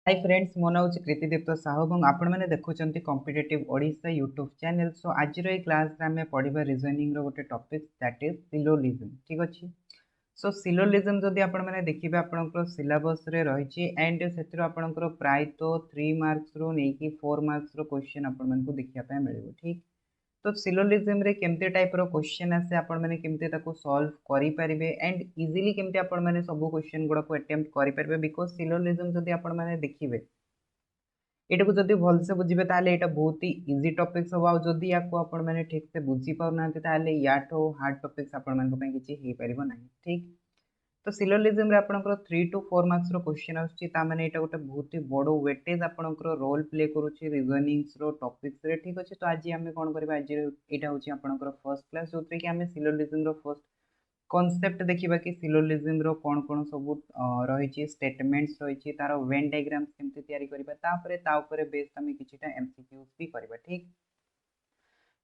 Hi friends, मो ना हूँ कृतिदीप्त साहू और आपण मैंने देखुं कॉम्पिटिटिव ओडिशा यूट्यूब चैनल। सो आज क्लास आम पढ़ा रिजनिंग गोटे टॉपिक दैट इज सिलोलिज्म। ठीक अच्छे। सो सिलोलिज्म जदि आपण मैंने देखिए आपंकर सिलेबस रे रही एंड से प्राय तो 3 मार्क्स रू नहीं 4 मार्क्स रो क्वेश्चन आपण देखा मिले। ठीक। तो सिलोलिज्म रे केमते टाइप रो क्वेश्चन आसे आपण माने केमते ताको सॉल्व करि परिबे एंड इजीली केमते आपण माने सब क्वेश्चन गुडा को अटेम्प्ट करि परिबे बिकॉज़ सिलोलिज्म जदि आपण माने देखिबे एटा को जदि भल से बुझिबे ताले एटा बहुत ही इजी टॉपिक्स हो आ जदि याको आपण माने ठीक से बुझी पाउ नाते ताले याठो हार्ड टॉपिक्स आपण मानको पय किछि हे परिबो नाही। ठीक। तो सिलोलिज्म रे आपनकर 3 टू 4 मार्क्स रो क्वेश्चन आछी ता माने एटा गोटे बहुत ही बड़ो वेटेज आपनकर रोल प्ले करूची रीजनिंग्स रो टॉपिक्स रे। ठीक अछि। तो आज हम कोन करबा आज एटा होची आपनकर फर्स्ट क्लास जोत्रे कि हम सिलोलिज्म रो फर्स्ट कॉन्सेप्ट देखिबा कि सिलोलिज्म रो कोन कोन सब रहिची स्टेटमेंट्स रहिची तार वेन डायग्राम्स केमते तयारी करबा तापरे ता ऊपर बेस्ड हम किछिटा एमसीक्यूज भी करबा। ठीक।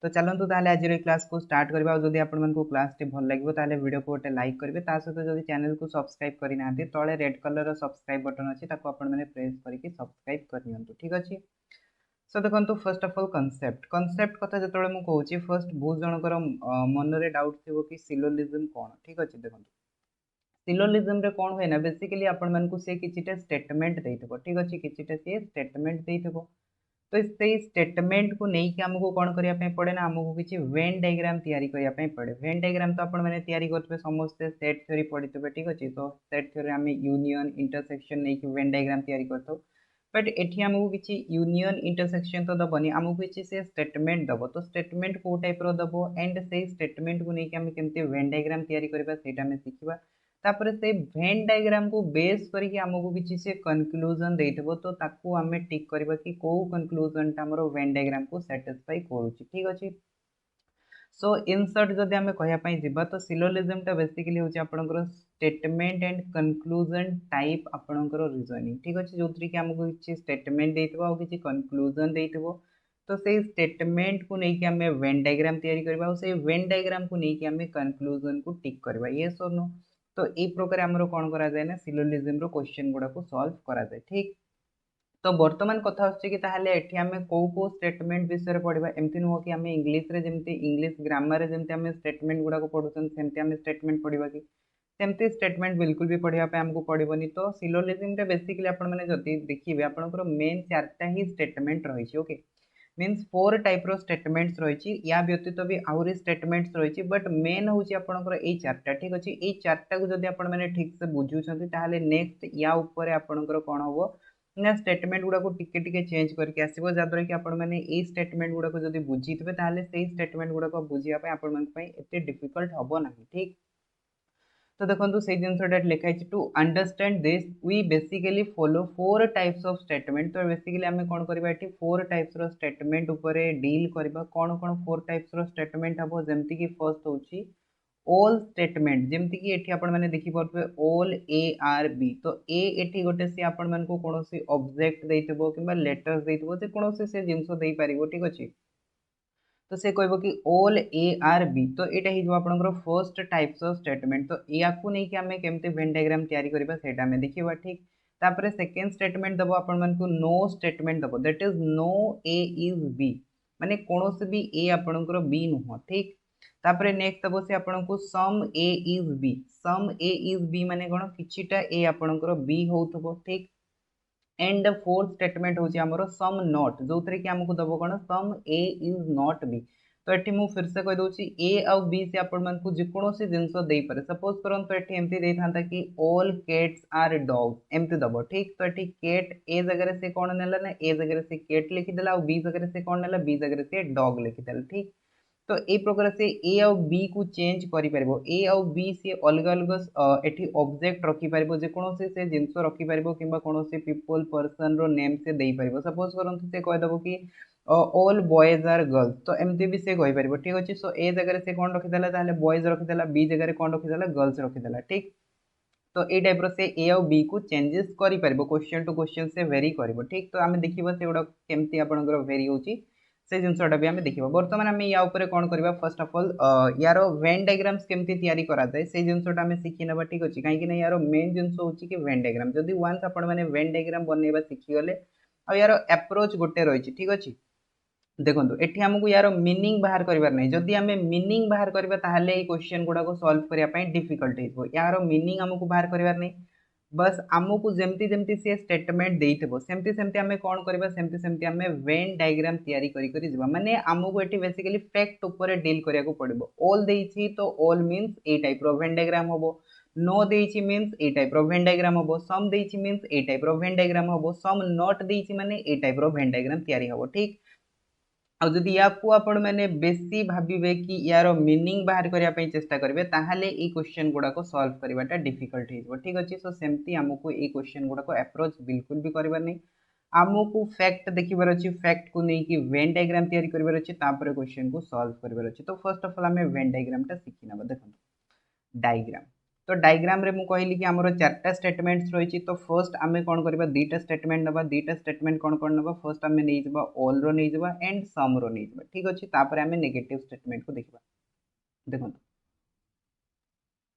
तो चलतु ताले आज क्लास को स्टार्ट करबा और जदि आपण मानको क्लास टी भल लागिवो ताले वीडियो को गोटे लाइक करिवे ता सहित जदि चैनल को सब्सक्राइब करि नांती तळे रेड कलर रो सब्सक्राइब बटन अछि ताको आपण माने प्रेस करके सब्सक्राइब कर नियंतु। ठीक अछि। सो देखंतु फर्स्ट ऑफ ऑल कांसेप्ट कथा जतळे मु कहूची फर्स्ट बहुत जनकर मन रे डाउट थिबो कि सिलोलिज्म कोन। ठीक अछि। देखंतु सिलोलिज्म रे कोन होय ना बेसिकली आपण मानको से किछिटा स्टेटमेंट देइथबो। ठीक अछि। किछिटा से स्टेटमेंट देइथबो तो से स्टेटमेंट को नहीं कि हमको कौन करने पड़े ना हमको किसी वेन डायग्राम तैयारी करने पड़े। वेन डायग्राम तो आपण मैंने तैयारी करते समस्ते सेट थ्योरी पढ़ी थे। ठीक अच्छे। तो सेट थ्योरी आम यूनियन इंटरसेक्शन नहीं कि वेन डायग्राम तैयारी करते बट एठी हमको किसी यूनियन इंटरसेक्शन तो दबनी आमको किसी से स्टेटमेंट दब तो स्टेटमेंट को टाइप दब एंड से स्टेटमेंट को लेकिन आम केमती वेन डायग्राम तैयारी करबा सेटा आम शिखा तापर से वेन डायग्राम को बेस करके आमको किसी से कंक्लूजन देइथबो तो ताकू आमे टिक करबा कि को कंक्लूजन ता हमरो वेन डायग्राम को सैटिस्फाई करूची। ठीक अछि। सो इन शॉर्ट जदि आमे कहया पई जिबा तो सिलोलिज्म ता बेसिकली होची आपनकर स्टेटमेंट एंड कंक्लूजन टाइप आपनकर रीजनिंग। ठीक अछि। जोतरी कि हमको किछि स्टेटमेंट देइथबो और किछि कंक्लूजन देइथबो तो से स्टेटमेंट को नहीं कि हमें वेन डायग्राम तैयारी करबा और से वेन डायग्राम को नहीं कि हमें कंक्लूजन को टिक करबा। यस और नो। तो ए प्रकार हमरो कोन करा जाय ना सिलोलिज्म रो क्वेश्चन गुडा को सॉल्व करा जाय। ठीक। तो वर्तमान कथा होछि कि ताहले एठी हमें को स्टेटमेंट विषय पढ़िबा एमति नुह कि हमें इंग्लिश रे जेमति इंग्लिश ग्रामर रे जेमति हमें स्टेटमेंट गुडा को पढुछन सेमति हमें स्टेटमेंट पढ़िबा कि सेमति स्टेटमेंट बिल्कुल भी पढ़िबा पे हमको पड़िबनी। तो सिलोलिज्म रे बेसिकली आपण माने जति देखिबे आपनकर मेन चारटा ही स्टेटमेंट रही छी। ओके। मीन्स 4 टाइप रो स्टेटमेंट्स रही या व्यतीत भी आहुरी स्टेटमेंट्स रही बट मेन हूँ आपंकर यही चार्टा। ठीक अच्छे। ये चार्टा को जब आप ठीक से बुझुंट ताहले नेक्स्ट या ऊपर आपंकर कौन हम ना स्टेटमेंट गुड़ा को टिके टिके चेंज करके आसो जहाँद्वारा कि आपण मैंने ये स्टेटमेंट गुड़ा को जब बुझी थे ताहले से स्टेटमेंट गुड़ा को बुझापी आपण एत डिफिकल्ट हम ना। ठीक। तो देखो से जिनसा लिखाई to understand this we basically follow 4 types of statement. तो बेसिकली आम कौन करबा 4 टाइप्स रो स्टेटमेंट ऊपर डील करबा कौन कौन 4 टाइप्स रो स्टेटमेंट हम जमती कि फर्स्ट होची ऑल स्टेटमेंट जमती कि एठी आपण माने देखि परबे ऑल ए आर बी। तो ए एठी गोटे से आपण मन को कोनोसी ऑब्जेक्ट देइतबो किबा लेटर्स देइतबो जे कोनोसी से जिंसो देइ पारिबो। ठीक अछि। तो से कहबो कि ऑल ए आर बी तो एटा ही जो आपनकर फर्स्ट टाइप्स ऑफ स्टेटमेंट। तो या को नहीं कि हमें केमते वेन डायग्राम तैयारी करबा सेटा हमें देखिबा। ठीक। तापरे सेकंड स्टेटमेंट दबो आपण मन को नो स्टेटमेंट दबो that is no A is B माने कोनोसी भी ए आपनकर बी नुह। ठीक। तापरे नेक्स्ट दबो से आपण को some A is B some A is B माने कोन किछिटा ए आपनकर बी होउथबो। ठीक। एंड फोर्थ स्टेटमेंट होची हमरो सम नॉट जो कि हमको दबो कौन सम ए इज नॉट बी। तो ये मुझे फिर से कह दूसरी ए आउ बी से आपण मन को जेकोसी जिनस दे पारे सपोज करन तो ये एमती दे था कि ऑल कैट्स आर डॉग्स एमती दबो। ठीक। तो ये कैट ए जगह से कौन नेला ना ए जगह से कैट लिखिदेला और बी जगह से कौन नेला बी जगह से डॉग लिखिदेला। ठीक। तो ए प्रकार से ए आउ बी को चेंज करि परबो ए आउ बी से अलग अलग एठी ऑब्जेक्ट रखि परबो जे कोनोसी से जिंस रखि परबो किबा कोनोसी पीपल पर्सन रो नेम से देई परबो। सपोज करंतु से कह दबो कि ऑल बॉयज आर गर्ल्स तो एमती भी से कहि परबो। ठीक अछि। सो ए जगह से कोन रखि देला ताले बॉयज रखि देला बी जगह कोन रखि देला गर्ल्स रखि देला। ठीक। तो ए टाइप रो से ए आउ बी को चेंजेस करि परबो क्वेश्चन टू क्वेश्चन से वेरी करबो। ठीक। तो आमे देखिबो से गुडा केमती आपनकर वेरी होची से जिनसटा भी आम देखा बर्तमान आम या कौन करवा फर्स्ट ऑफ ऑल यार वेन डायग्राम्स केमती तैयारी करा जाए से जिनसटा आम शिखी ना ठीक अच्छे कहीं यार मेन जिनस हूँ कि वेन डायग्राम जदि वन्स आपण मैंने वेन डायग्राम बनवा शिखीगले आ यार एप्रोच गोटे रही ठीक अच्छे देखो ये आमको यार मीनिंग बाहर करार नहीं जदि आम मीनिंग बाहर करवा ताहले क्वेश्चन गुड़ाक सॉल्व करने डिफिकल्ट हो यार मीनिंग आमको बाहर करार नहीं बस आमको जमती जमती सी स्टेटमेंट देइथिबो सेमती सेमती आमे कोन करबा सेमती सेमती आमे वेन डायग्राम तैयारी करी जिबा माने आमको एटी बेसिकली फैक्ट ऊपर डील करिया को पड़िबो ऑल देइछि तो ऑल मींस ए टाइप रो वेन डायग्राम होबो नो देइछि मींस ए टाइप रो वेन डायग्राम होबो सम देइछि मींस ए टाइप रो वेन डायग्राम होबो सम नॉट देइछि माने ए टाइप रो वेन डायग्राम तैयारी होबो ठीक आ जदि याकू आपण मैंने बेसी भाविबे कि यार मीनिंग बाहर करने चेष्टा करेंगे ताहले ये क्वेश्चन गुड़ाक सॉल्व करवाटा डिफिकल्ट हो ठीक अच्छे सो सेमती आमको ये क्वेश्चन गुड़ाक अप्रोच बिल्कुल भी करवार नहीं आमको फैक्ट देखिबार अच्छी फैक्ट को लेकिन वेन डायग्राम तैयारी करवार अच्छे क्वेश्चन को सॉल्व करवार अच्छे तो फर्स्ट ऑफ ऑल आम वेन डायग्रामटा शिखी ना देखो डायग्राम तो डायग्राम रे मु कहली कि हमरो चारटा स्टेटमेंट्स रही तो फर्स्ट आमे कौन करबा दीटा स्टेटमेंट नबा दीटा स्टेटमेंट कौन कौन नबा फर्स्ट आमे नै जबा ऑल रो नै जबा एंड सम रो नै जबा ठीक अछि तापर आमे नेगेटिव स्टेटमेंट को देखबा देखो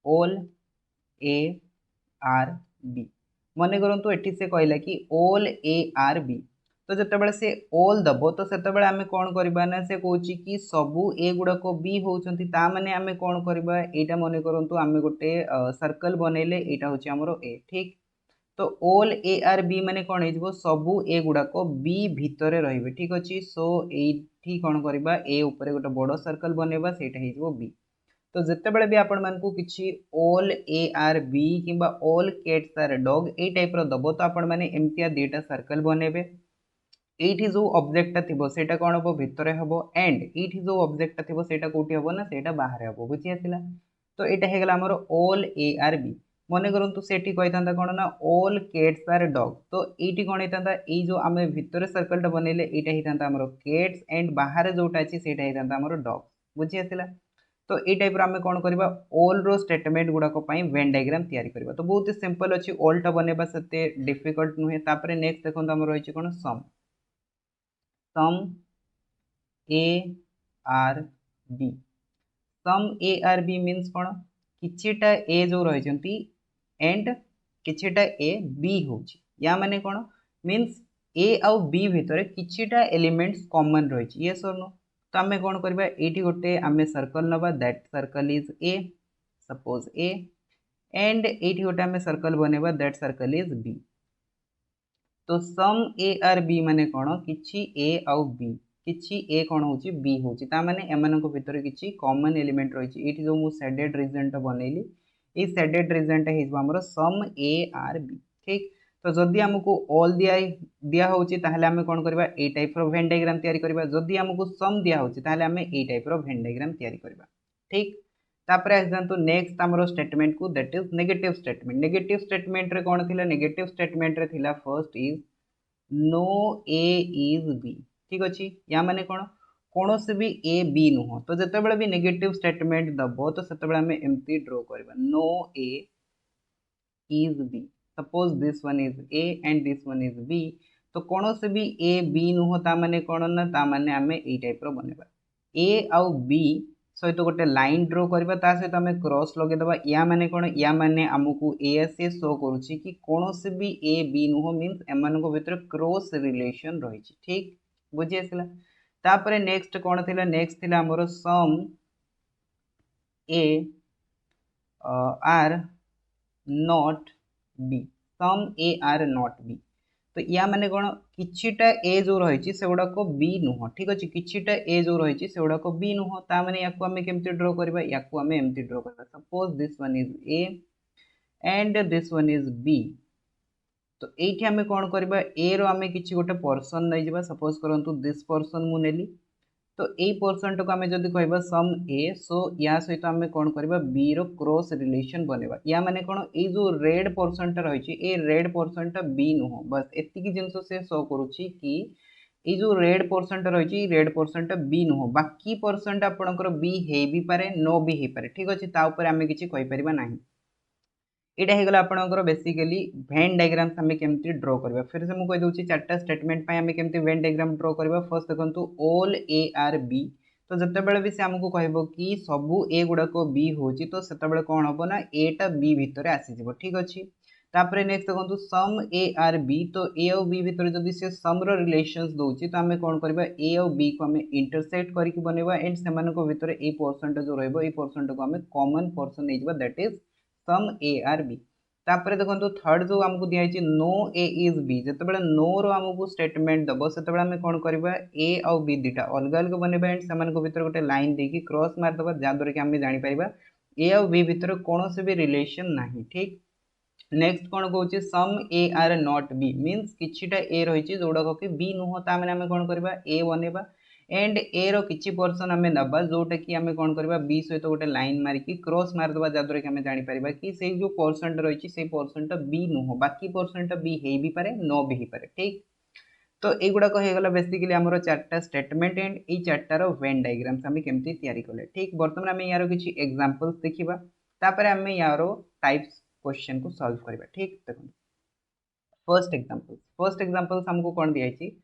ऑल ए आर बी मने करंतु एठी से कहला कि ऑल ए आर बी तो जितेबाला से ऑल दब तो से आम कौन करवा ना से कौन कि सबू ए गुड़ाक बी होती माने आम कौन करवा यहाँ मन करूँ आम गोटे सर्कल बनइले यहाँ हूँ आमर ए ठीक तो ऑल ए आर बी माने कौन हो सबू ए गुड़ाक बी भितर रे ठीक अच्छे सो ये कौन करवा ए उपर गोटे बड़ सर्कल बनवा से बी तो जितेबाला भी आपण मानकु किछि ऑल ए आर बी किंबा all cats are dog A type रो दबो तो आपण माने एमतिया दुटा सर्कल बनेबे एठी जो ऑब्जेक्टटा थिबो सेटा कोन हबो भितरे हबो एंड एठी जो ऑब्जेक्टटा थिबो सेटा कोठी हबो ना सेटा बाहर हबो बुझी आसिला तो एटा हे गेला हमर ऑल ए आर बी मने करंतु सेठी कहितांता कोन ना ऑल कैट्स आर डॉग तो एठी कोन हेतांता ए जो आमे भितरे सर्कलटा बनेले एटा हेतांता हमर कैट्स एंड बाहर जोटा अछि सेटा हेतांता हमर डॉग बुझी आसिला तो ये टाइप आम कौन करवा all row statement गुड़ाक when diagram तैयारी करवा तो बहुत ही सिंपल अच्छी ऑलटा बनवा से डिफिकल्ट नुहे तापर नेक्स्ट देखो आम रही कौन some some A are B some A are B means कौन किछिटा ए जो रही एंड किछिटा ए बी हो या माने कौन मीन्स ए आउ बी भितर किछिटा एलिमेंट्स कॉमन रही यस और नो तो आम कौन करवा ये गोटे आम सर्कल नवा that circle is A suppose A and ये गोटे आम सर्कल बनवा दैट सर्कल इज बी तो सम ए आर बी माने कौन किछि ए आउ बी किछि ए कौन होची बी होची ता माने एमानक भितर किछि कॉमन एलिमेंट रही एठी जो मु शेडेड रीजन टा बनैली ए शेडेड रीजन टा हेजबो हमरो सम ए आर बी ठीक तो जदि आमको ऑल दिया होची ताहले आमे कोन करबा ए टाइप रो वेन डायग्राम तैयारी करबा जदि आमको सम दिया होची ताहले आमे ए टाइप रो वेन डायग्राम तैयारी करबा ठीक तापर आसंतु नेक्स्ट हमरो स्टेटमेंट को दैट इज नेगेटिव स्टेटमेंट रे कोन थिला नेगेटिव स्टेटमेंट रे थिला first is no A is B ठीक अछि या माने कोन कौन से भी ए बी नुह तो जिते भी नेगेटिव स्टेटमेंट दबो तो से आम एमती ड्रॉ करबा no A is B suppose this one is A and this one is B तो कौन से भी ए बी नुह ता माने कौन ना ता माने आमे ए टाइप रो बनेबा ए आउ बी सहित गोटे लाइन ड्रॉ करबा ता सहित आमे क्रॉस लगे दबा या माने कौन या माने हमकु ए से शो करूची कि कौन से भी ए बी नुह मींस एमान को भीतर क्रॉस रिलेशन रही ठीक बुझी आसला तापरे नेक्स्ट कौन थिला नेक्स्ट थिला हमरो some A are not B some A are not B तो या माने कौन किछिटा ए जो रही से गुड़ाक बी नुह ठीक अच्छे किछिटा ए जो रही से गुड़ाक बी नुह ता माने याकू आमे केमती ड्रॉ करबा याकू आमे एमती ड्रॉ करबा suppose this one is A and this one is B तो ये आम कौन करबा ए रो आमे किछि गोटे पर्सन नहीं जाबा सपोज करंतु दिस पर्सन मु नेली तो यही पोर्सन टाक आम जब कह सम ए सो या सहित आम कौन करबा बी रो क्रॉस रिलेशन बनेबा या माने कौन ये जो रेड पोर्सन टा रही ए रेड पोर्सन टा बी नुह बस एतिकी जिनस से शो करुच्ची कि ये जो रेड पोर्सन टा रही रेड पोर्सन टा बी नुह बाकी पोर्सन टा आपणकर बी हे भी पारे नो भी हे पारे ठीक अच्छे ता ऊपर आम किछि कहि परिबा नाही एटा हे गला आपनकर बेसिकली वेन डायग्राम्स हमें केमती ड्रॉ करबा। फिर से मु कहि दोछि चारटा स्टेटमेंट पय हमें केमती वेन डायग्राम ड्रॉ करबा। फर्स्ट देखंतु ऑल ए आर बी। तो जते बेले भी से हमको कहबो कि सबु ए गुडा को बी होची तो सेते बेले कोन हबो ना ए टा बी भितरे आसी जिवो ठीक अछि। तापरे नेक्स्ट देखंतु सम ए आर बी। तो ए और बी भितरे जदि से सम रो रिलेशंस दोची तो हमें कोन करबा ए और बी को हमें इंटरसेक्ट करके बनेबा एंड सेमान को भितरे ए परसेंट जो रहबो ए परसेंट को हमें कॉमन पर्सन नै जिबा that is some A are B. तापरे देखंतु थर्ड जो हमको दिया है नो ए इज बी। जते बेले नो रो हमको स्टेटमेंट दबो सेते बेले हमें कोन करबा ए और बी दिटा अलग अलग बनेबा एंड सेमान को भितर गोटे लाइन देकी क्रॉस मार दबा जा द्वारा कि हमें जानि परिबा ए और बी भितर कोनोसे भी रिलेशन नाही ठीक। नेक्स्ट कोन कहउची some A are not B means किछिटा ए रहिची जोडा को कि बी नुह ता माने हमें कोन करबा ए बनेबा एंड ए रो किछि पर्सन हमें नबा जोटा कि हमें कोन करबा बी सहित गोटे लाइन मारी कि क्रॉस मार दबा जादर कि हमें जानि परिबा कि से जो परसेंट रहिची से परसेंट बी नुह बाकी परसेंट बी हे भी पारे न भी पारे ठीक। तो एगुडा को हेगला बेसिकली हमरो चारटा स्टेटमेंट एंड ए चारटा रो वेन डायग्राम्स हमें केमती तयारी करले ठीक। वर्तमान हमें यारो किछि एग्जांपल्स देखिबा तापरे हमें यारो टाइप्स क्वेश्चन को सॉल्व करबा ठीक। देखो फर्स्ट एग्जांपल्स हमको कोन दिया छि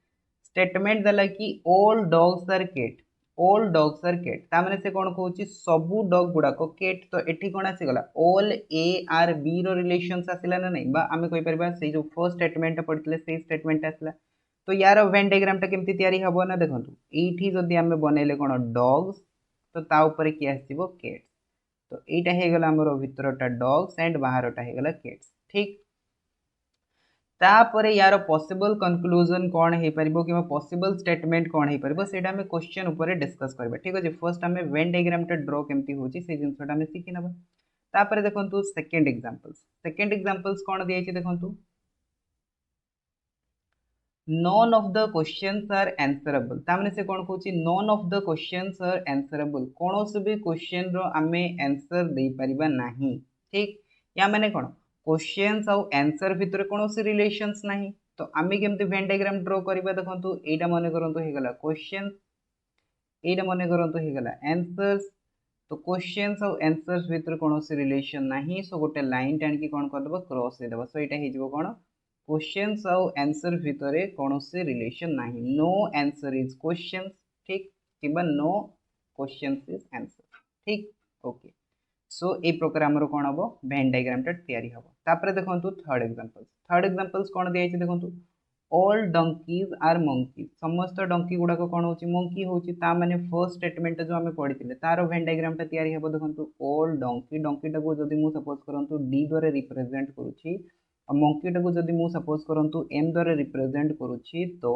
स्टेटमेंट दला कि all dogs are cat. All dogs are cat ता माने से कोन कहउछि सबु डॉग गुडा को कैट। तो एठी कोन आसी गला ऑल ए आर बी रो रिलेशंस आसिला ना नहीं बा हमें कहि परबा से जो फर्स्ट स्टेटमेंट पढितले से स्टेटमेंट आसला। तो यार वेन डायग्राम टा केमती तयारी हबो ना देखंतु एठी जदी हमें बनेले कोन डॉग्स तो ता ऊपर कि आसीबो कैट्स। तो एटा हे गला हमरो भितरटा डॉग्स एंड बाहरटा हे गला कैट्स ठीक। तापरे यार पॉसिबल कंक्लूजन कौन है परिबो कि पॉसिबल स्टेटमेंट कौन है परिबो सेटा हमें क्वेश्चन ऊपर डिस्कस करबा ठीक अछि। फर्स्ट हमें वेन डायग्राम टा ड्रॉ केमती होची से जिंसटा हमें सिखि नबा। तापरे देखंतु सेकंड एग्जांपल्स कौन दिया छि देखंतु none of the questions are answerable. ता माने से कोन कहउची none of the questions are answerable कोनोसे भी क्वेश्चन रो हमें आंसर दे परिबा नाही ठीक। या माने कोन क्वेश्चंस और आंसर भितर कोनोसे रिलेशंस नाही तो आमे केमते वेन डायग्राम ड्रॉ करबा देखंतु एटा माने करंतु हे गला क्वेश्चन एटा माने करंतु हे गला आंसर्स। तो क्वेश्चंस और आंसर्स भितर कोनोसे रिलेशन नाही सो गोटे लाइन टाण की कोन कर दबो क्रॉस दे दबो। सो एटा हे जिवो कोन क्वेश्चंस और आंसर भितरे कोनोसे रिलेशन नाही नो आंसर इज क्वेश्चंस ठीक किबा नो क्वेश्चंस इज आंसर ठीक ओके। सो ए प्रकार हमरो कोन हबो वेन डायग्राम टा तयारी हबो। तापरे देखंतु थर्ड एग्जांपल्स कोन दिया छि देखंतु ऑल डंकीज आर मंकीज। समस्त डंकी गुडा को कोन होची मंकी होची ता माने फर्स्ट स्टेटमेंट जो हमें पढिथिले तारो वेन डायग्राम टा तयारी हबो देखंतु ऑल डंकी टा को जदी मु सपोज करंतु डी द्वारा रिप्रेजेंट करूची और मंकी टा को जदी मु सपोज करंतु एम द्वारा रिप्रेजेंट करूची तो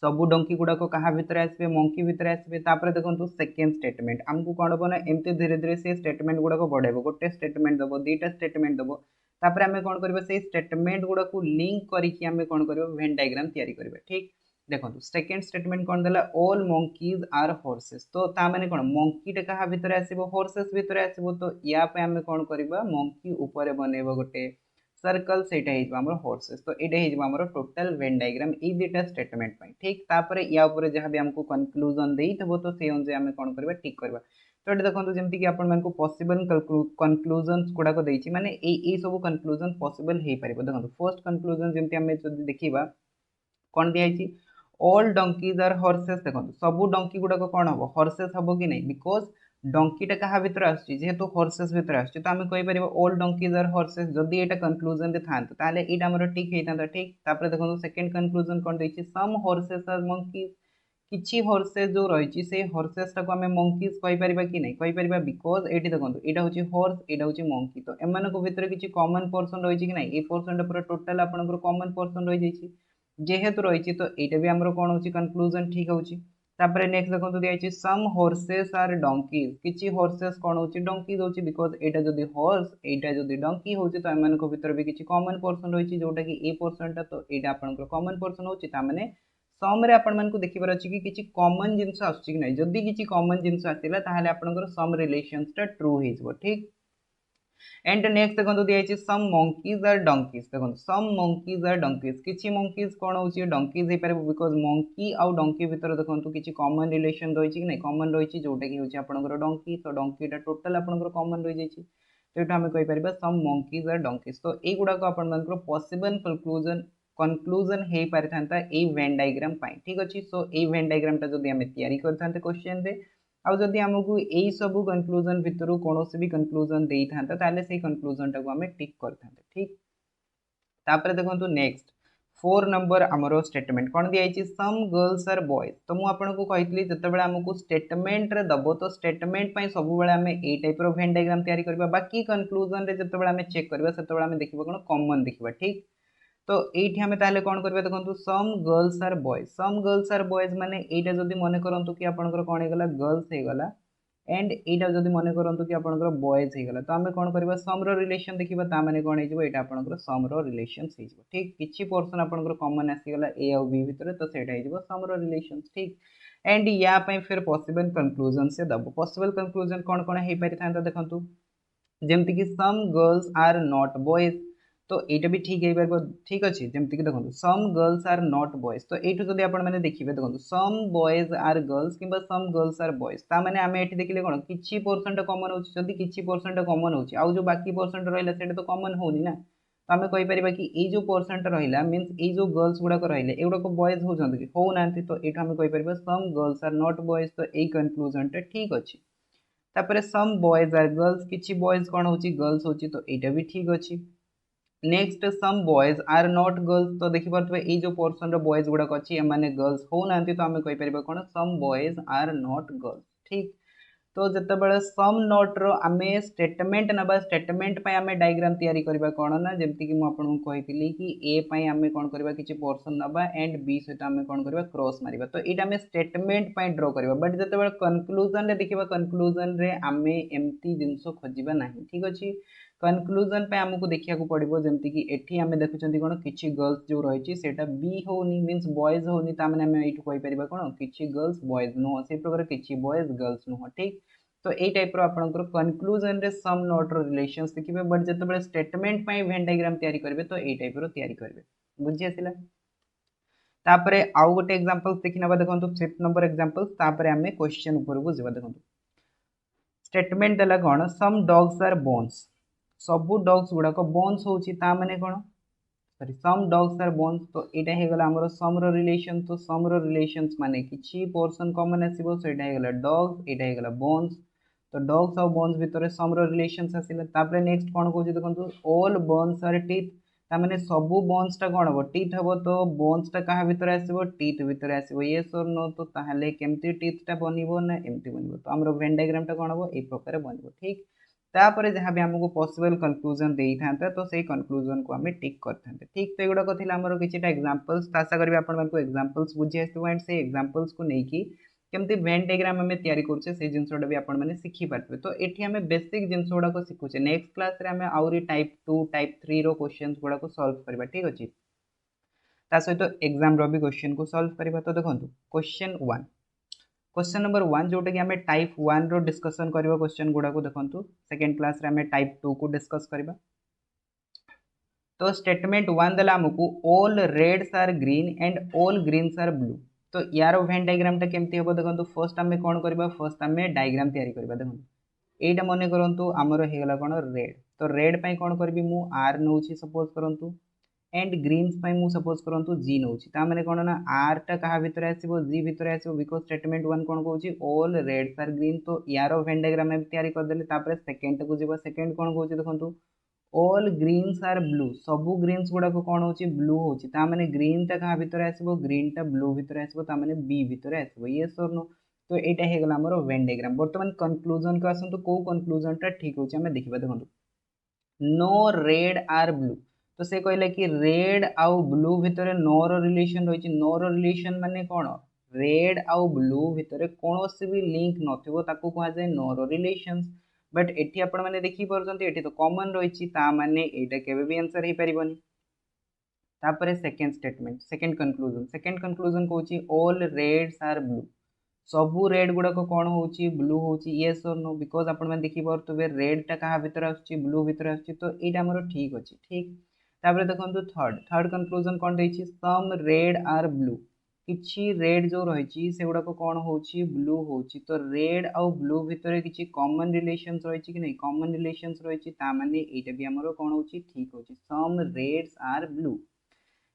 सबु डंकी गुडा को कहा भितर आसबे मंकी भितर आसबे। तापरे देखंतु सेकंड स्टेटमेंट हमको कोन हबो ना एमते धीरे धीरे से स्टेटमेंट गुडा को बढ़ाइबो गोटे स्टेटमेंट दबो दीटा स्टेटमेंट दबो तापरे हमें कोन करबा से स्टेटमेंट गुडा को लिंक करिकि हमें कोन करबा वेन डायग्राम तयारी करबा ठीक। देखंतु सेकंड स्टेटमेंट कोन देला ऑल मंकीज आर हॉर्सेस। तो ता माने कोन मंकी टा कहा भितर आसीबो हॉर्सेस भितर आसीबो तो या पे हमें कोन करबा मंकी ऊपर बनेबो गोटे सर्कल सेटा हे हमर हॉर्सेस। तो एटा हे हमर टोटल वेन डायग्राम ए दुटा स्टेटमेंट पय ठीक। तापरे या ऊपर जहां भी हमको कंक्लूजन देइथबो तो से अनुसार हमें कोन करबा टिक करबा। तो एटा देखंतु जेमति कि आपण मानको पॉसिबल कंक्लूजन्स गुडा को देइछि माने ए सब कंक्लूजन पॉसिबल हे परिबो। देखंतु फर्स्ट कंक्लूजन जेमति हमें जदी देखिबा कोन दियाइछि ऑल डंकीज आर हॉर्सेस। देखंतु सबु डंकी गुडा को कोन हबो हॉर्सेस हबो कि नै बिकॉज़ डंकी टा कहा भितर आछि जेहेतु हॉर्सेस भितर आछि तो हमें कहि परिबो ऑल डंकीज आर हॉर्सेस। जदी एटा कंक्लूजन रे थांत ताले एटा हमर ठीक हेतांता ठीक। तापर देखंतु सेकंड कंक्लूजन कोन दैछि सम हॉर्सेस आर मंकीज किछि हॉर्सेस जो रहिछि से हॉर्सेस टा को हमें मंकीज कहि परिबा कि नै कहि परिबा बिकॉज़ एटी देखंतु एटा होछि हॉर्स एटा होछि मंकी तो एमान को भितर किछि कॉमन पर्सन रहिछि कि नै ए पर्सन टा पूरा टोटल आपनकर कॉमन पर्सन रहि जाइछि जेहेतु रहिछि तो एटा भी हमर कोन होछि कंक्लूजन ठीक होछि। तापरे नेक्स्ट देखंतु दियाइछि सम हॉर्सेस आर डंकीज किछि हॉर्सेस कोन होछि डंकीज होछि बिकॉज़ एटा जदी हॉर्स एटा जदी डंकी होछि तो एमान को भितर भी किछि कॉमन पर्सन रहिछि जोटा कि ए पर्सन टा तो एटा आपनकर कॉमन पर्सन होछि ता माने सम रे आपण मान को देखिबार अछि कि किछि कॉमन जिंस आछि कि नै जदी किछि कॉमन जिंस आतिला ताहाले आपनकर सम रिलेशंस टा ट्रू हेजबो ठीक। एंड नेक्स्ट देखंतु दियाइछि सम मंकीज आर डंकीज। देखंतु सम मंकीज आर डंकीज किछि मंकीज कोन होछि डंकीज हे पारे बिकॉज़ मंकी आउ डंकी भितर देखंतु किछि कॉमन रिलेशन रहिछि कि नै कॉमन रहिछि जोटा कि होछि आपनकर डंकी तो डंकी टा टोटल आपनकर कॉमन रहि जाइछि। तो ये आम कहीपर सम मंकीज आर डंकीज। तो युवाक आप पॉसिबल कनक्लूजन हो पारि था वेन डायग्राम ठीक अच्छे। सो ये वेन डायग्राम जब आम करते क्वेश्चन रे आदि आमको यही सब कनक्लूजन भितर कौन भी कनक्लूजन दे था से कनक्लूजन टाक आम टिक करते ठीक। तापर देखो नेक्स्ट 4 नंबर आमर स्टेटमेंट कौन दिखाई सम गर्ल्स आर बॉयज। तो मुझे कही जिते आमको स्टेटमेंट रे दब तो स्टेटमेंट सब आम ए टाइप वेन डायग्राम तैयारी करबा बाकी कनक्लूजन रे जिते आम चेक करबा सेते आम देखा कौन कॉमन देखा ठीक। तो ये आम ताले कौन करबा देखो some girls are boys. Some girls are boys माने एटा जदि मन करंतु कि आपनकर कौन होगला गर्ल्स होगला एंड एटा जदि मन करंतु कि आपनकर बॉयज होगला तो आम कौन करबा सम रो रिलेशन देखिबा ता माने कौन हेजिबो एटा आपनकर सम रो रिलेशंस हेजिबो ठीक। किछि पोर्शन आपनकर कॉमन आसीगला ए और बी भितर तो सेटा हेजिबो सम रो रिलेशंस ठीक। एंड या पई फिर पॉसिबल कंक्लूजन से दबो पॉसिबल कंक्लूजन कौन कौन हे पारि थांता देखंतु जेमति कि some girls are not boys. तो यहाँ भी ठीक है ठीक अच्छे जमीक देखो some girls are not boys. तो ये जब आप देखिए देखो सम बॉयज आर गर्ल्स कि सम गर्ल्स आर बॉयज ताने आम ये देखिले कौन कि परसेंट कमन होती कि परसेंट कमन हो जो बाकी परसेंट रहा तो कमन होनी ना। तो आम कहीपर कि ये जो परसेंट रहा मीन्स ये जो गर्ल्स गुड़ाक रही एगुड़ाक बॉयज होती कि होना। तो ये आम कहीपर some girls are not boys. तो यही कनक्लूजन ठीक अच्छे। तापर सम बॉयज आर गर्ल्स किसी बॉयज कौन हो गर्ल्स होची तो यहाँ भी ठीक अच्छे। Next some boys are not girls. तो देखिपे ये जो पोर्सन बॉयज गुड़ाक अच्छी एम गर्ल्स होना। तो आम कहीपर कौन some boys are not girls ठीक। तो जितेबाला सम नॉट रो आमे स्टेटमेंट नबा स्टेटमेंट पे आमे डायग्राम तैयारी करबा कोन ना जेमति कि मु आपन को कहितली कि ए पे आमे कोन करबा किछि पोर्शन नबा एंड बी सहित आमे कोन करबा क्रॉस मारिबा। तो एटा आमे स्टेटमेंट पे ड्रा करबा बट जितेबाला कंक्लूजन रे देखिबा कंक्लूजन रे आमे एम्ति जिंसो खोजिबा नाही ठीक अछि। कंक्लूजन पे हमको देखिया को पड़िबो जेमति कि एठी आमे देखुचंती कोन किछि गर्ल्स जो रहिछि सेटा बी होनी मींस बॉयज होनी ता माने आमे एठु कहि परिबा कोन किछि गर्ल्स बॉयज नो से प्रकार किछि बॉयज गर्ल्स नो ठीक। तो यही टाइप आपंकर कनक्लूजन रे सम नॉट रो रिलेशंस देखिए बट जिते स्टेटमेंट वेन डायग्राम तैयारी करेंगे तो यही टाइप तैयारी करेंगे बुझी आसला। तापरे आउ गोटे एग्जांपल्स देखि नबा देखंतु 5th नंबर एग्जांपल्स तापरे हमें क्वेश्चन ऊपर को जेबा देखंतु स्टेटमेंट देला कोन सम डॉग्स आर बोन्स। सबु डॉग्स गुडा को बोन्स होची ता माने कोन sorry some dogs are bones. तो एटा हे गला हमरो सम रो रिलेशन। तो सम रो रिलेशंस माने किछि पोर्शन कॉमन आसीबो सेटा हे गला डॉग्स एटा हे गला बोन्स। तो डॉग्स और बोन्स भितर सम रो रिलेशंस आसिला। तापरे नेक्स्ट कोन कहूची देखंतु ऑल बोन्स आर टीथ ता माने सबु बोन्स टा कोन हबो टीथ हबो। तो बोन्स टा कहा भितर आसीबो टीथ भितर आसीबो यस और नो। तो ताहले केमती टीथ टा बनिबो ना एमती बनिबो। तो हमरो वेन डायग्राम टा कोन हबो ए प्रकार बनिबो ठीक। तापर जहाँ भी हमको पॉसिबल कंक्लूजन दे था तो सही कंक्लूजन को हमें टिक करते ठीक। तो युवाक थी आमर कि एग्जांपल्स आशा करी आपको एग्जांपल्स बुझी आसो एंड से एग्जांपल्स को लेकिन केमती वेन डायग्राम आम तैयारी करुचे से जिनसा भी आपने शिखिपारे। तो ये आम बेसिक जिन गुड़ाक शिखुचे नेक्स्ट क्लास रे आम आउरी टाइप 2 टाइप 3 रो क्वेश्चन गुड़ाक सॉल्व करबा ठीक अच्छे। ता सहित एग्जाम रो भी क्वेश्चन को सॉल्व करबा। तो देखो क्वेश्चन 1 क्वेश्चन नंबर 1 जोटा कि आम टाइप 1 रो डिस्कशन करबा क्वेश्चन गुड़ाक देखो सेकेंड क्लास रे आम टाइप 2 को डिस्कस करबा। तो स्टेटमेंट 1 देला हमको all reds are green and all greens are blue. तो यार वेन डायग्राम टा केमती हम देखो फर्स्ट आम कौन करबा फर्स्ट आम डायग्राम तैयारी करबा। देखो एटा मन करंतु आमर हेगला कोन रेड। तो रेड पई कोन करबी मु आर नउची सपोज करंतु एंड ग्रीन्स पई मु सपोज करंतु जी नउची ता माने कोन ना आर टा कहा भीतर आसीबो जी भीतर आसीबो बिकॉज़ स्टेटमेंट 1 कोन कहूची ऑल रेड्स आर ग्रीन। तो यार वेन डायग्राम में तैयारी कर देले तापर सेकंड को जेबा सेकंड कोन कहूची देखंतु ऑल ग्रीन्स आर ब्लू सबु ग्रीन्स गुड़ा को कौन होची ब्लू होची ता माने ग्रीन टा कहा भीतर आसीबो ग्रीन टा ब्लू भीतर आसीबो ता माने बी भीतर आसीबो यस और नो। तो एटा हे गला हमर वेन डायग्राम। वर्तमान कंक्लूजन को आसंतु को कंक्लूजन टा ठीक होची हमें देखिबा। देखंतु नो रेड आर ब्लू। तो से कहले कि रेड आउ ब्लू भितर नो रो रिलेशन रहिची। नो रो रिलेशन माने कोन रेड आउ ब्लू भितर कोनोसी भी लिंक नथिबो ताकू कहा जाय नो रो रिलेशंस। बट एठी आपण माने देखि परछंती एठी तो कॉमन रहिची ता माने एटा केबे भी आंसर हे परिबनी। तापरे सेकंड स्टेटमेंट सेकंड कंक्लूजन कहूची ऑल रेड्स आर ब्लू सबु रेड गुड़ा को कौन होची ब्लू होची यस और नो बिकॉज आपण माने देखि परतबे रेड टा कहा भीतर आछी ब्लू भीतर आछी। तो एटा हमर ठीक अछि ठीक। तापरे देखंतु थर्ड कंक्लूजन कोन देछि सम रेड आर ब्लू। किछि रेड जो रही से गुड़ाक कौन हो ब्लू हो तो रेड आउ ब्लू भितर किसी कॉमन रिलेशंस रही कि नहीं कॉमन रिलेशंस रही माने एटा भी हमरो कौन हो ठीक हो some reds are blue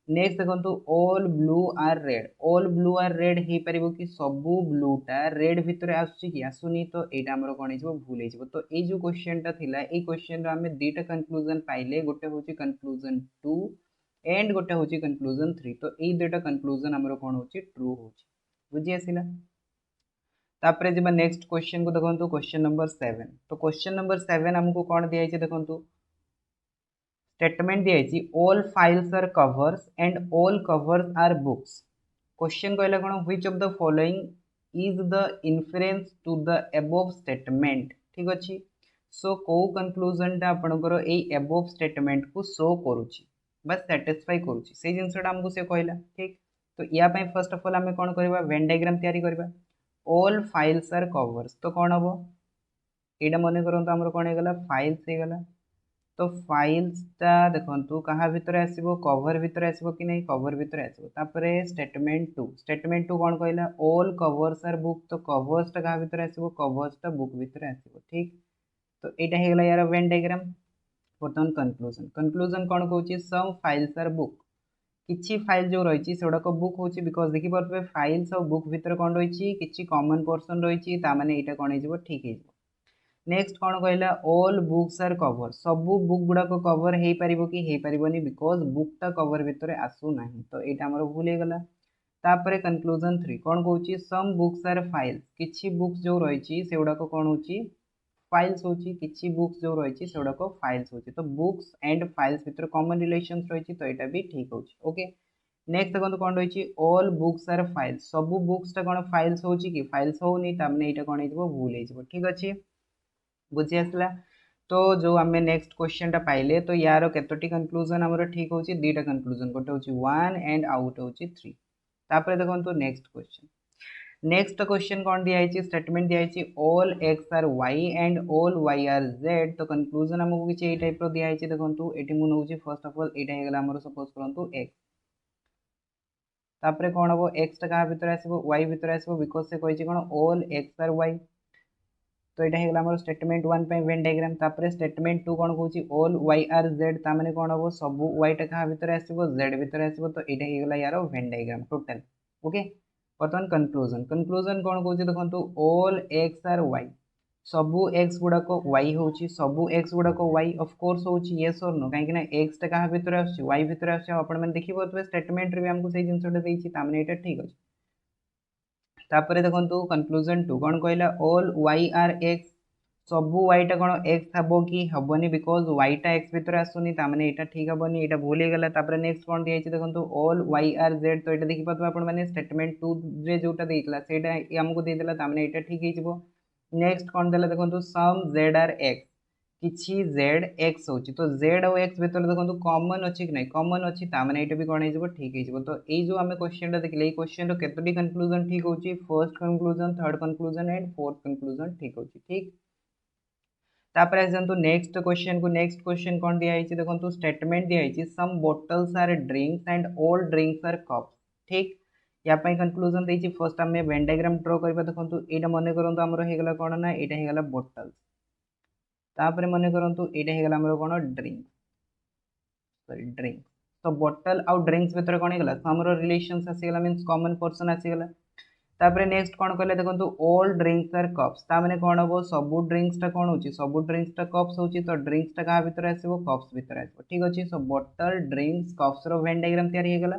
next देखो all blue are red all blue are red हो पार कि सबू ब्लूटा रेड भितर कि आसुनी तो यहाँ आम कौन हो भूल हो तो ये जो क्वेश्चन टा थिला ये क्वेश्चन आम दुटा कनक्लूजन पाइले गोटे हूँ कनक्लूजन 2 एंड गोटे हूँ कनक्लूजन 3 तो ये दुटा कनक्लूजन आम कौन हो ट्रू हो बुझी आसला तापर जब नेक्स्ट क्वेश्चन को देखो क्वेश्चन नंबर 7 तो क्वेश्चन नंबर 7 आमको कौन दिखाई देखो स्टेटमेंट दिखाई all files are covers and all covers are books question कहला कौन which of the following is the inference to the above statement ठीक अच्छे सो को कनक्लूजन टा आपनकर ए एबोव स्टेटमेंट को शो करुच्ची बस सैटिस्फाई करुच्ची से जिनसटा आमको से कहला ठीक तो या फर्स्ट ऑफ ऑल आम कौन करवा वेन डायग्राम तैयारी करवा ऑल फाइल्स आर कवर्स तो कौन हम यहाँ मन करूँ आमर कौन होगा फाइल्स होगा तो फाइल्सटा देखो क्या भितर आसो कवर भितर आसो कि नहीं कवर भितर आसो स्टेटमेंट टू कौन कहला ऑल कवर्स आर बुक तो कवर्सटा क्या भितर आसो कवर्सटा बुक भितर आसो ठीक तो यहाँ होगा यार वेन डायग्राम बर्तमान कनक्लूजन कनक्लूजन कौन कौन सम फाइल्स आर बुक किछि फाइल जो रही से गुड़ाक बुक हो बिकज देखिपे फाइल्स और बुक भितर कौन रही कि कॉमन पर्सन रही यहाँ कौन हो ठीक है नेक्स्ट कौन कहला ऑल बुक्स आर कवर सबू बुक गुड़ाक कवर हो पार कि हो पारनी बिकज बुकटा कवर भितर आसूना तो यहाँ आम भूल होगा तापर कनक्लूजन 3 कौन कौन सम बुक्स आर फाइल्स किछि बुक्स जो रही से गुड़ाक कौन हो फाइल्स हो किछि बुक्स जो रही से गुड़ाक फाइल्स हो तो बुक्स एंड फाइल्स भितर कॉमन रिलेशंस रही तो यहाँ भी ठीक हो ओके नेक्स्ट देखो कौन रही ऑल बुक्स आर फाइल्स सबू बुक्सटा कौन फाइल्स हो कि फाइल्स होनी यहाँ कौन हो भूल हो ठीक अच्छे बुझी आसला तो जो आम नेक्स्ट क्वेश्चन टा पाइले तो यार केतोटी कनक्लूजन आमर ठीक हो दुटा कनक्लूजन गोटे हूँ 1 एंड आउ गोटे हूँ 3 तापर देखो नेक्स्ट क्वेश्चन कौन दिखाई स्टेटमेंट दिखाई all x are y and all y are z तो कनक्लूजन आमको किसी टाइप दिखाई देखो ये मुझे फर्स्ट ऑफ ऑल यहाँ होगा आम सपोज करूँ एक्स तापर कौन हम एक्सटा क्या भितर आसो वाई भितर आसो बिकज से कही कौन ऑल एक्स आर वाई तो यहाँ होगा आम स्टेटमेंट 1 वेन डायग्राम तापर स्टेटमेंट 2 कौन कौन ऑल वाई आर जेड ताने कौन हम सब वाईटा क्या भितर आसो जेड भितर आसो तो यहाँ होगा यार वेन डायग्राम टोटल ओके बर्तमान कनक्लूजन कनक्लूजन कौन कौन देखो ऑल एक्स आर वाई सबू एक्स गुड़ाक वाई हो सबू एक्स गुड़ाक वाई ऑफकोर्स हो येस और नो कहीं एक्सटा क्या भितर वाई भितर आपने देखिए स्टेटमेंट भी आमको से जिनसा यहाँ ठीक अच्छे तापर देखो कनक्लूजन 2 कौन कहला ऑल वाई आर एक्स सबू वाईटा कौन एक्स हम कि हेनी बिकज वाईटा एक्स भितर आसुनी यहाँ ठीक हेनी यहाँ भूल होगा नेक्स्ट कौन दिखाई देखो ऑल वाई आर जेड तो यहाँ देखिए आपने स्टेटमेंट 2 रे जोटा देता आमको देदेला यहाँ ठीक हो नेक्स्ट कौन देला देखो सम जेड आर एक्स किछि जेड एक्स हो तो जेड और एक्स भितर देखो कॉमन अच्छी कि नहीं कॉमन अच्छी यहाँ भी कौन हो ठीक हो तो ये जो आम क्वेश्चन देखिए ये क्वेश्चन केतोटी कनक्लूजन ठीक हो first conclusion third conclusion and fourth conclusion ठीक हो ठीक तापर आसतु नेक्स्ट क्वेश्चन कौन दिखाई देखो स्टेटमेंट दिखाई some bottles are drinks and all drinks are cups ठीक या कनक्लूजन देती फर्स्ट आम वेन डायग्राम ड्र करवा देखो यहाँ मन करूँ आमर होगा कौन ना यहाँ होगा बोटल्स तापर मन करूँ यहाँ होगा आमर कौन ड्रिंक्स सॉरी ड्रिंक्स तो बोटल आउ ड्रिंक्स भितर कौन होगा समर रिलेशंस आसीगला मीन्स कॉमन पर्सन आसीगला तापर नेक्स्ट कौन कहले देखो ऑल ड्रिंक्स आर कप्स ताने कौन हम सब ड्रिंक्सटा कौन हो सब ड्रिंक्सटा कप्स हो तो ड्रिंक्सटा क्या भितर आसो कप्स भितर आसो ठीक अच्छे so bottle drinks cups Venn diagram तैयारी होगा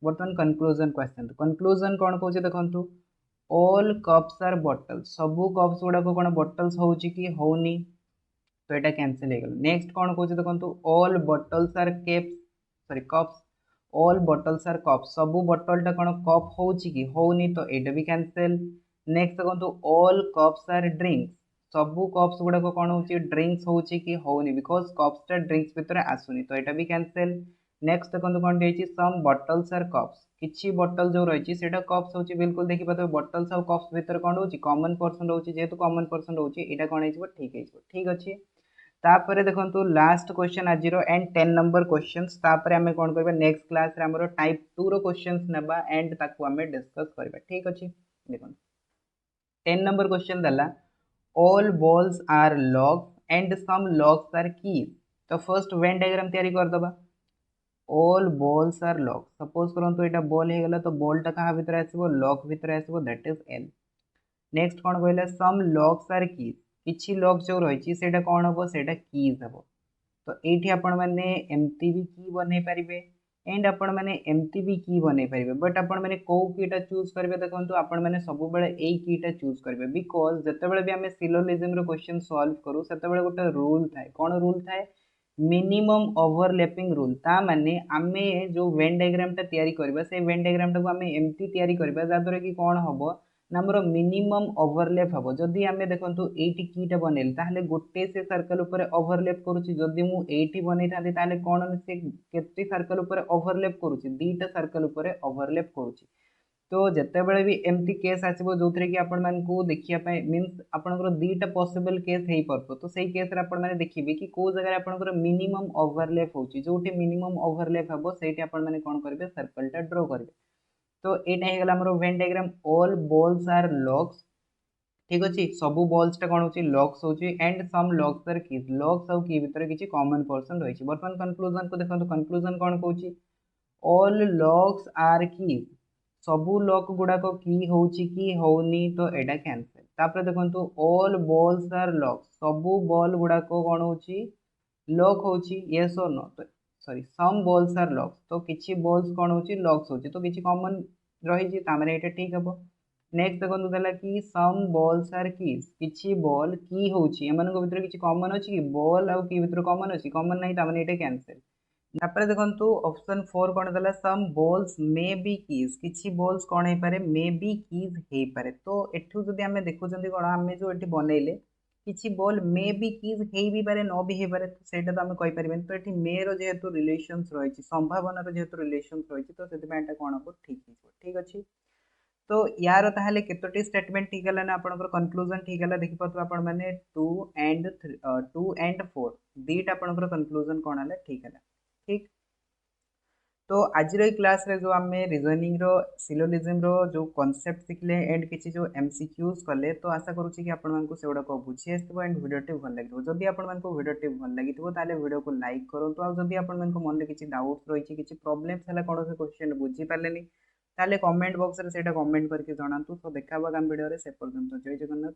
बर्तमान कनक्लूजन को आसतु कनक्लूजन कौन कौन देखो ऑल कप्स आर बॉटल सबू कप्स गुड़ाक कौन बॉटल्स हो कि होनी तो यहाँ कैंसिल हो गला नेक्स्ट कौन कौन देखो all bottles are caps sorry cups all bottles are cup सबू बॉटलटा कौन कप हो कि होनी तो यहाँ भी कैंसिल नेक्स्ट देखो ऑल कप्स आर ड्रिंक्स सबू कप्स गुड़ाक कौन हो ड्रिंक्स हो कि होनी बिकज कप्सटा ड्रिंक्स भितर आसुनी तो यहाँ भी कैंसिल नेक्स्ट देखो कौन दिखाई सम बॉटल्स आर कप्स किछि बॉटल जो रही है कप्स हो बिल्कुल देखिए बॉटल्स और कप्स भितर कौन हो कॉमन पर्सन रोचे जेहेतु कॉमन पर्सन रोचे यहाँ कौन हो ठीक है ठीक अच्छे तापर देखंतु लास्ट क्वेश्चन आज एंड 10 नंबर क्वेश्चंस तापर आमे कोन करबा नेक्स्ट क्लास रे हमरो टाइप 2 रो क्वेश्चंस नेबा एंड ताकू आमे डिस्कस करबा ठीक अछि देखो 10 नंबर क्वेश्चन दला all balls are logs and some logs are keys तो फर्स्ट वेन डायग्राम तैयारी कर दबा all balls are lock suppose करंतु एटा बॉल हे गला तो बॉल टा कहा भीतर आसीबो लॉक भीतर आसीबो दैट इज एल नेक्स्ट कोन कहला सम लॉक्स आर कीज किछि लॉक जो रहिछि सेटा कोन हबो सेटा कीज हबो तो एठी आपण माने एमटी भी की बनै परिबे एंड आपण माने एमटी भी की बनै परिबे बट आपण माने को कीटा चूज करबे देखंतु आपण माने सब बेले एई कीटा चूज करबे बिकॉज़ जते बेले भी हमें सिलोजिज्म रो क्वेश्चन सॉल्व करू सेते बेले गोटे रूल थाए कोन रूल थाए मिनिमम ओवरलैपिंग रूल ता माने आमे जो वेन डायग्राम ता तयारी करबा से वेन डायग्राम ता को आमे एमटी तयारी करबा जा द्वारा कि कोन हबो ना हमर मिनिमम ओवरलैप हबो जदी आमे देखंतु एटी कीटा बनेल ताहले गोटे से सर्कल ऊपर ओवरलैप करूची जदी मु एटी बनै थाली ताहले कोन से केते सर्कल ऊपर ओवरलैप करूची दीटा सर्कल ऊपर ओवरलैप करूची तो जते बेले भी एमती केस आसीबो जोथरे कि आपण मान को देखिया पय मींस आपनकर दीटा पॉसिबल केस हेई परतो तो सेही केस रे आपण माने देखिबे कि को जगह आपनकर मिनिमम ओवरलैप होची जोटी मिनिमम ओवरलैप हबो सेठी आपण माने कोन करबे सर्कल टा ड्रा करबे तो एटा हे गला हमरो Venn diagram all balls are locks ठीक अछि सबु बॉल्स टा कोन होची लॉक्स होची and some locks are keys locks और की भीतर किछि कॉमन पर्सन रहिछि वर्तमान कंक्लूजन को देखंतु कंक्लूजन कोन कहूची ऑल लॉक्स आर कीज सबु लॉक गुडा को की होची की होनी तो एटा कैंसिल तापर देखंतु ऑल बॉल्स आर लॉक्स सबु बॉल गुडा को कोन होची लॉक होची यस और नो तो sorry some balls are locks तो किछि बॉल्स कोन होची लॉक्स होची तो किछि कॉमन रहिछि तामाने एटा ठीक हबो नेक्स्ट देखंतु देला कि सम बॉल्स आर कीज किछि बॉल की होची एमान को भीतर किछि कॉमन अछि कि बॉल आ की भीतर कॉमन अछि कॉमन नाही तामाने एटा कैंसिल तापर देखंतु ऑप्शन 4 कोन देला सम बॉल्स मे बी कीज किछि बॉल्स कोन हे पारे मे बी कीज हे पारे तो एठु जदि हमें देखुचंती कोन हमें जो एठी बनेले किछि बॉल मे बी कीज हे भी पारे न भी हे पारे तो सेटा तो हमें कहि परिबेन तो एठी मे रो जेहेतु रिलेशंस रहिछि संभावना रो जेहेतु रिलेशंस रहिछि तो सेति एटा कोन हो ठीक हिबो ठीक अछि तो यार ताहले केतोटी स्टेटमेंट ठीक गला ना आपनकर कंक्लूजन ठीक गला देखि पतु आपण माने 2 एंड 4 दीटा आपनकर कंक्लूजन कोन हला ठीक हला ठीक तो आज क्लास रे जो आमे रीजनिंग रो सिलोजिज्म रो जो कांसेप्ट सिखले एंड किछि जो एमसीक्यूज कले तो आशा करूची कि आपण मानको सेवडा को बुझी आस्तबो एंड वीडियो टे भल लागितो जदि आपण मानको वीडियो टे भल लागितो ताले वीडियो को लाइक करंतु आ जदि आपण मानको मन में किछि डाउट्स रहिछि किछि प्रॉब्लम्स हला कोन से क्वेश्चन बुझी पालेनी ताले कमेंट बॉक्स रे सेटा कमेंट करके जणांतु तो देखाबा गाम वीडियो रे से पर्यंत जय जगन्नाथ।